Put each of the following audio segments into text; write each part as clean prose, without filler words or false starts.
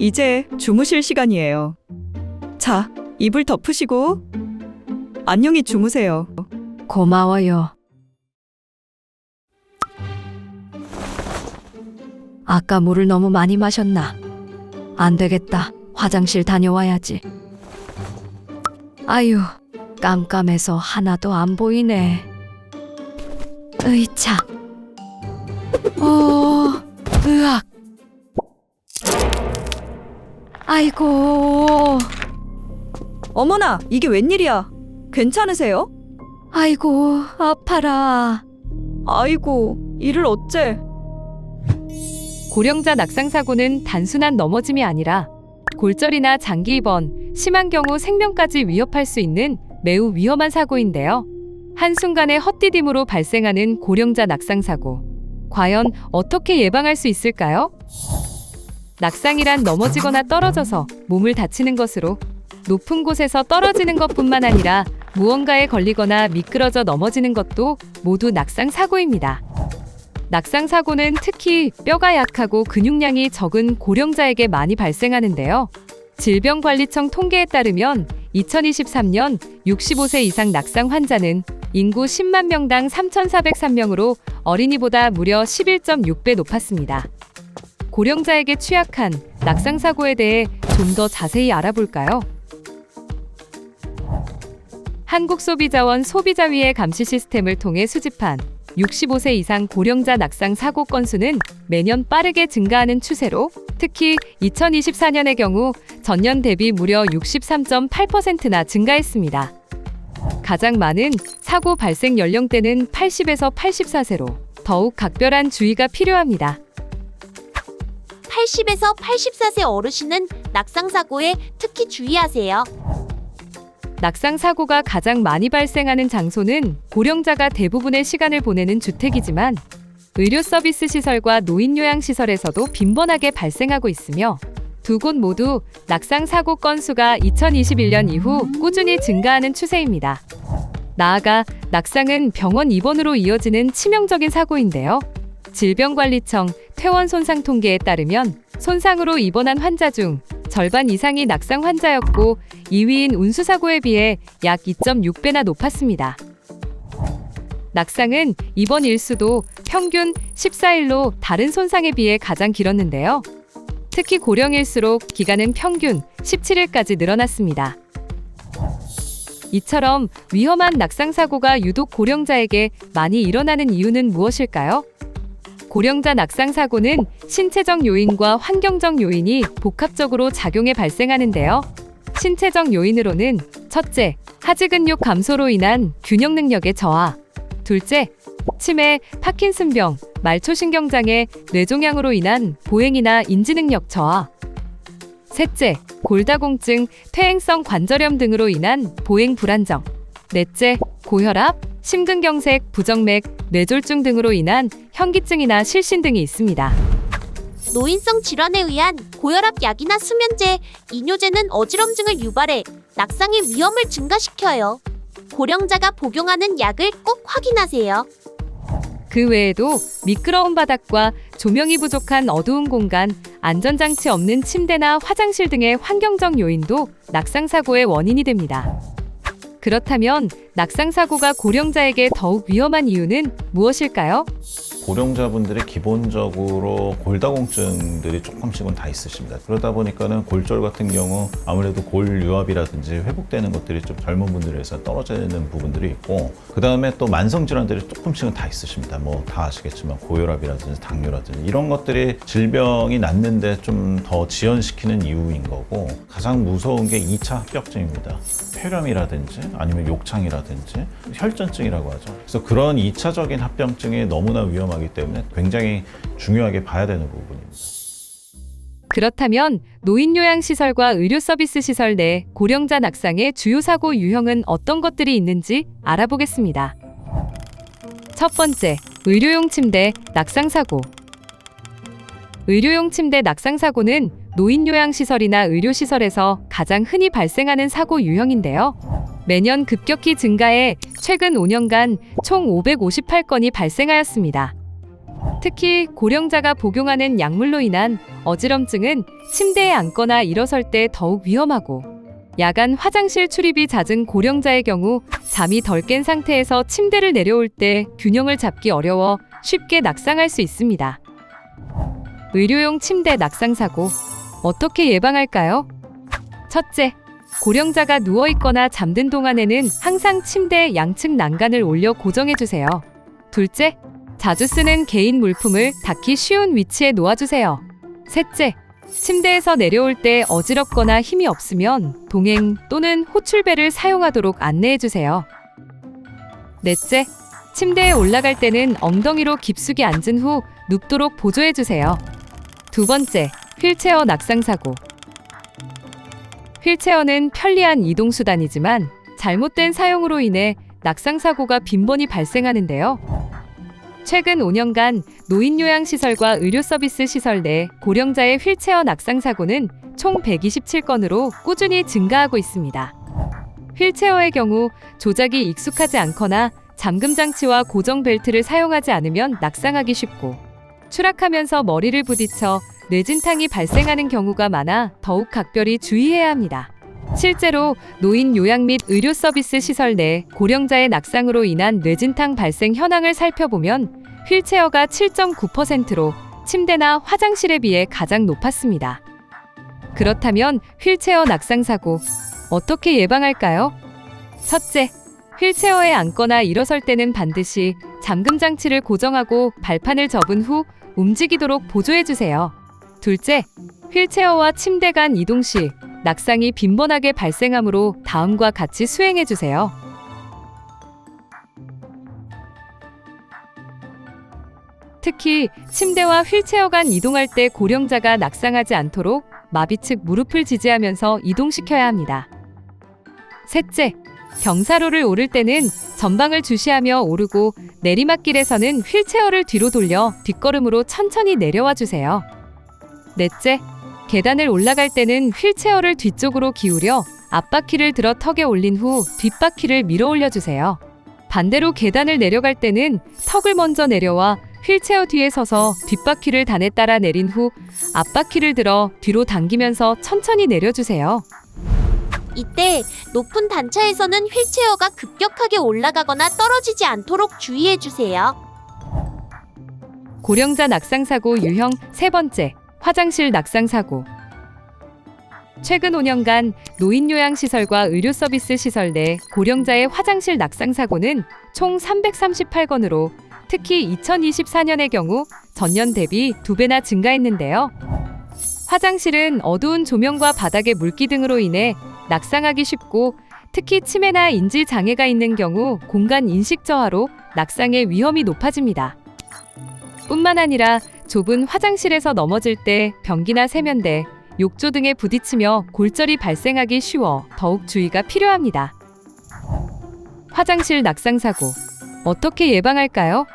이제 주무실 시간이에요. 자, 이불 덮으시고 안녕히 주무세요. 고마워요. 아까 물을 너무 많이 마셨나? 안 되겠다. 화장실 다녀와야지. 아유, 깜깜해서 하나도 안 보이네. 으이차. 으악. 아이고, 어머나, 이게 웬일이야? 괜찮으세요? 아이고, 아파라. 아이고, 이를 어째? 고령자 낙상 사고는 단순한 넘어짐이 아니라 골절이나 장기 입원, 심한 경우 생명까지 위협할 수 있는 매우 위험한 사고인데요. 한순간의 헛디딤으로 발생하는 고령자 낙상 사고. 과연 어떻게 예방할 수 있을까요? 낙상이란 넘어지거나 떨어져서 몸을 다치는 것으로 높은 곳에서 떨어지는 것뿐만 아니라 무언가에 걸리거나 미끄러져 넘어지는 것도 모두 낙상 사고입니다. 낙상 사고는 특히 뼈가 약하고 근육량이 적은 고령자에게 많이 발생하는데요. 질병관리청 통계에 따르면 2023년 65세 이상 낙상 환자는 인구 10만 명당 3,403명으로 어린이보다 무려 11.6배 높았습니다. 고령자에게 취약한 낙상 사고에 대해 좀 더 자세히 알아볼까요? 한국소비자원 소비자위의 감시 시스템을 통해 수집한 65세 이상 고령자 낙상 사고 건수는 매년 빠르게 증가하는 추세로 특히 2024년의 경우 전년 대비 무려 63.8%나 증가했습니다. 가장 많은 사고 발생 연령대는 80에서 84세로 더욱 각별한 주의가 필요합니다. 80에서 84세 어르신은 낙상사고에 특히 주의하세요. 낙상 사고가 가장 많이 발생하는 장소는 고령자가 대부분의 시간을 보내는 주택이지만 의료 서비스 시설과 노인 요양 시설에서도 빈번하게 발생하고 있으며 두 곳 모두 낙상 사고 건수가 2021년 이후 꾸준히 증가하는 추세입니다. 나아가 낙상은 병원 입원으로 이어지는 치명적인 사고인데요. 질병관리청 퇴원 손상 통계에 따르면 손상으로 입원한 환자 중 절반 이상이 낙상 환자였고 2위인 운수사고에 비해 약 2.6배나 높았습니다. 낙상은 입원 일수도 평균 14일로 다른 손상에 비해 가장 길었는데요. 특히 고령일수록 기간은 평균 17일까지 늘어났습니다. 이처럼 위험한 낙상 사고가 유독 고령자에게 많이 일어나는 이유는 무엇일까요? 고령자 낙상 사고는 신체적 요인과 환경적 요인이 복합적으로 작용해 발생하는데요. 신체적 요인으로는 첫째, 하지 근육 감소로 인한 균형 능력의 저하. 둘째, 치매, 파킨슨병, 말초신경장애, 뇌종양으로 인한 보행이나 인지 능력 저하. 셋째, 골다공증, 퇴행성 관절염 등으로 인한 보행 불안정. 넷째, 고혈압, 심근경색, 부정맥, 뇌졸중 등으로 인한 현기증이나 실신 등이 있습니다. 노인성 질환에 의한 고혈압 약이나 수면제, 이뇨제는 어지럼증을 유발해 낙상의 위험을 증가시켜요. 고령자가 복용하는 약을 꼭 확인하세요. 그 외에도 미끄러운 바닥과 조명이 부족한 어두운 공간, 안전장치 없는 침대나 화장실 등의 환경적 요인도 낙상 사고의 원인이 됩니다. 그렇다면 낙상 사고가 고령자에게 더욱 위험한 이유는 무엇일까요? 고령자분들이 기본적으로 골다공증들이 조금씩은 다 있으십니다. 그러다 보니까는 골절 같은 경우 아무래도 골유압이라든지 회복되는 것들이 좀 젊은 분들에서 떨어지는 부분들이 있고, 그 다음에 또 만성 질환들이 조금씩은 다 있으십니다. 뭐 다 아시겠지만 고혈압이라든지 당뇨라든지 이런 것들이 질병이 낫는데 좀 더 지연시키는 이유인 거고, 가장 무서운 게 2차 합병증입니다. 폐렴이라든지 아니면 욕창이라든지 혈전증이라고 하죠. 그래서 그런 2차적인 합병증이 너무나 위험하기 때문에 굉장히 중요하게 봐야 되는 부분입니다. 그렇다면 노인요양시설과 의료서비스 시설 내 고령자 낙상의 주요 사고 유형은 어떤 것들이 있는지 알아보겠습니다. 첫 번째, 의료용 침대 낙상 사고. 의료용 침대 낙상 사고는 노인요양시설이나 의료시설에서 가장 흔히 발생하는 사고 유형인데요. 매년 급격히 증가해 최근 5년간 총 558건이 발생하였습니다. 특히 고령자가 복용하는 약물로 인한 어지럼증은 침대에 앉거나 일어설 때 더욱 위험하고, 야간 화장실 출입이 잦은 고령자의 경우 잠이 덜 깬 상태에서 침대를 내려올 때 균형을 잡기 어려워 쉽게 낙상할 수 있습니다. 의료용 침대 낙상 사고 어떻게 예방할까요? 첫째, 고령자가 누워 있거나 잠든 동안에는 항상 침대 양측 난간을 올려 고정해 주세요. 둘째, 자주 쓰는 개인 물품을 닿기 쉬운 위치에 놓아주세요. 셋째, 침대에서 내려올 때 어지럽거나 힘이 없으면 동행 또는 호출벨을 사용하도록 안내해 주세요. 넷째, 침대에 올라갈 때는 엉덩이로 깊숙이 앉은 후 눕도록 보조해 주세요. 두 번째, 휠체어 낙상 사고. 휠체어는 편리한 이동수단이지만 잘못된 사용으로 인해 낙상 사고가 빈번히 발생하는데요. 최근 5년간 노인요양시설과 의료서비스 시설 내 고령자의 휠체어 낙상 사고는 총 127건으로 꾸준히 증가하고 있습니다. 휠체어의 경우 조작이 익숙하지 않거나 잠금 장치와 고정 벨트를 사용하지 않으면 낙상하기 쉽고, 추락하면서 머리를 부딪혀 뇌진탕이 발생하는 경우가 많아 더욱 각별히 주의해야 합니다. 실제로 노인 요양 및 의료 서비스 시설 내 고령자의 낙상으로 인한 뇌진탕 발생 현황을 살펴보면 휠체어가 7.9%로 침대나 화장실에 비해 가장 높았습니다. 그렇다면 휠체어 낙상 사고 어떻게 예방할까요? 첫째, 휠체어에 앉거나 일어설 때는 반드시 잠금 장치를 고정하고 발판을 접은 후 움직이도록 보조해 주세요. 둘째, 휠체어와 침대 간 이동 시 낙상이 빈번하게 발생하므로 다음과 같이 수행해 주세요. 특히 침대와 휠체어 간 이동할 때 고령자가 낙상하지 않도록 마비 측 무릎을 지지하면서 이동시켜야 합니다. 셋째, 경사로를 오를 때는 전방을 주시하며 오르고, 내리막길에서는 휠체어를 뒤로 돌려 뒷걸음으로 천천히 내려와 주세요. 넷째, 계단을 올라갈 때는 휠체어를 뒤쪽으로 기울여 앞바퀴를 들어 턱에 올린 후 뒷바퀴를 밀어 올려주세요. 반대로 계단을 내려갈 때는 턱을 먼저 내려와 휠체어 뒤에 서서 뒷바퀴를 단에 따라 내린 후 앞바퀴를 들어 뒤로 당기면서 천천히 내려주세요. 이때 높은 단차에서는 휠체어가 급격하게 올라가거나 떨어지지 않도록 주의해 주세요. 고령자 낙상 사고 유형 세 번째, 화장실 낙상 사고. 최근 5년간 노인요양시설과 의료서비스 시설 내 고령자의 화장실 낙상 사고는 총 338건으로 특히 2024년의 경우 전년 대비 2배나 증가했는데요. 화장실은 어두운 조명과 바닥의 물기 등으로 인해 낙상하기 쉽고, 특히 치매나 인지 장애가 있는 경우 공간 인식 저하로 낙상의 위험이 높아집니다. 뿐만 아니라 좁은 화장실에서 넘어질 때 변기나 세면대, 욕조 등에 부딪히며 골절이 발생하기 쉬워 더욱 주의가 필요합니다. 화장실 낙상 사고 어떻게 예방할까요?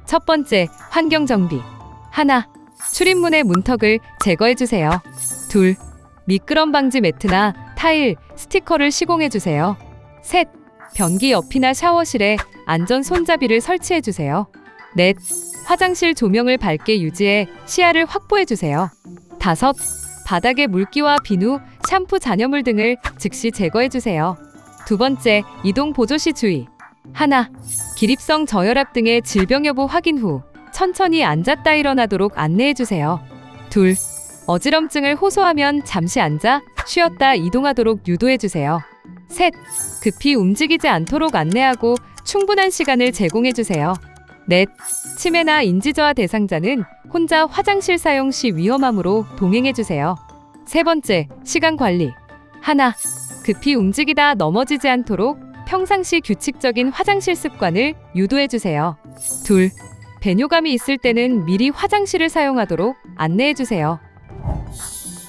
첫 번째, 환경 정비. 하나, 출입문의 문턱을 제거해 주세요. 둘, 미끄럼 방지 매트나 타일, 스티커를 시공해 주세요. 셋, 변기 옆이나 샤워실에 안전 손잡이를 설치해 주세요. 넷, 화장실 조명을 밝게 유지해 시야를 확보해 주세요. 다섯, 바닥의 물기와 비누, 샴푸 잔여물 등을 즉시 제거해 주세요. 두 번째, 이동 보조 시 주의. 하나, 기립성 저혈압 등의 질병 여부 확인 후 천천히 앉았다 일어나도록 안내해 주세요. 둘, 어지럼증을 호소하면 잠시 앉아 쉬었다 이동하도록 유도해 주세요. 셋, 급히 움직이지 않도록 안내하고 충분한 시간을 제공해 주세요. 넷, 치매나 인지저하 대상자는 혼자 화장실 사용 시 위험하므로 동행해 주세요. 세 번째, 시간 관리. 하나, 급히 움직이다 넘어지지 않도록 평상시 규칙적인 화장실 습관을 유도해 주세요. 둘, 배뇨감이 있을 때는 미리 화장실을 사용하도록 안내해 주세요.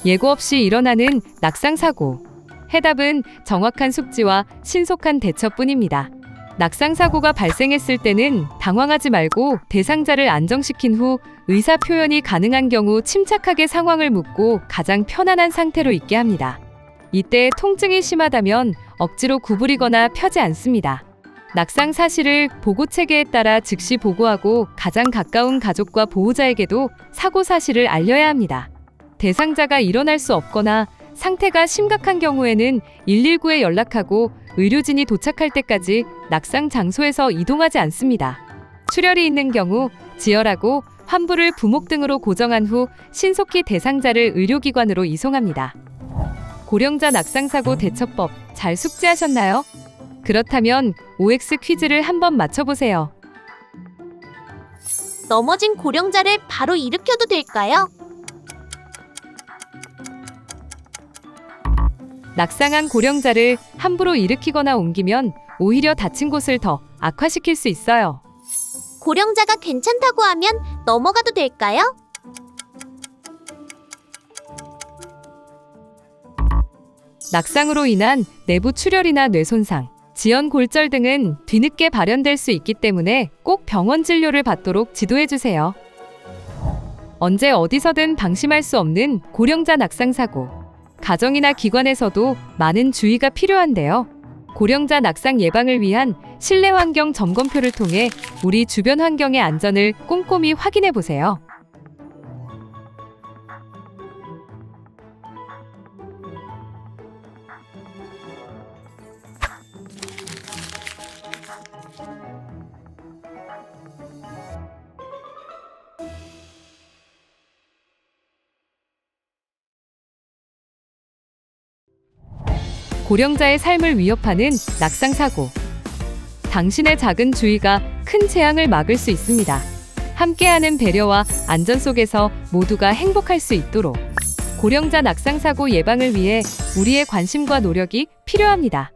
예고 없이 일어나는 낙상 사고. 해답은 정확한 숙지와 신속한 대처뿐입니다. 낙상 사고가 발생했을 때는 당황하지 말고 대상자를 안정시킨 후 의사 표현이 가능한 경우 침착하게 상황을 묻고 가장 편안한 상태로 있게 합니다. 이때 통증이 심하다면 억지로 구부리거나 펴지 않습니다. 낙상 사실을 보고 체계에 따라 즉시 보고하고 가장 가까운 가족과 보호자에게도 사고 사실을 알려야 합니다. 대상자가 일어날 수 없거나 상태가 심각한 경우에는 119에 연락하고 의료진이 도착할 때까지 낙상 장소에서 이동하지 않습니다. 출혈이 있는 경우 지혈하고 환부를 부목 등으로 고정한 후 신속히 대상자를 의료기관으로 이송합니다. 고령자 낙상사고 대처법 잘 숙지하셨나요? 그렇다면 OX 퀴즈를 한번 맞춰보세요. 넘어진 고령자를 바로 일으켜도 될까요? 낙상한 고령자를 함부로 일으키거나 옮기면 오히려 다친 곳을 더 악화시킬 수 있어요. 고령자가 괜찮다고 하면 넘어가도 될까요? 낙상으로 인한 내부 출혈이나 뇌손상, 지연 골절 등은 뒤늦게 발현될 수 있기 때문에 꼭 병원 진료를 받도록 지도해주세요. 언제 어디서든 방심할 수 없는 고령자 낙상 사고. 가정이나 기관에서도 많은 주의가 필요한데요. 고령자 낙상 예방을 위한 실내 환경 점검표를 통해 우리 주변 환경의 안전을 꼼꼼히 확인해 보세요. 고령자의 삶을 위협하는 낙상 사고. 당신의 작은 주의가 큰 재앙을 막을 수 있습니다. 함께하는 배려와 안전 속에서 모두가 행복할 수 있도록 고령자 낙상 사고 예방을 위해 우리의 관심과 노력이 필요합니다.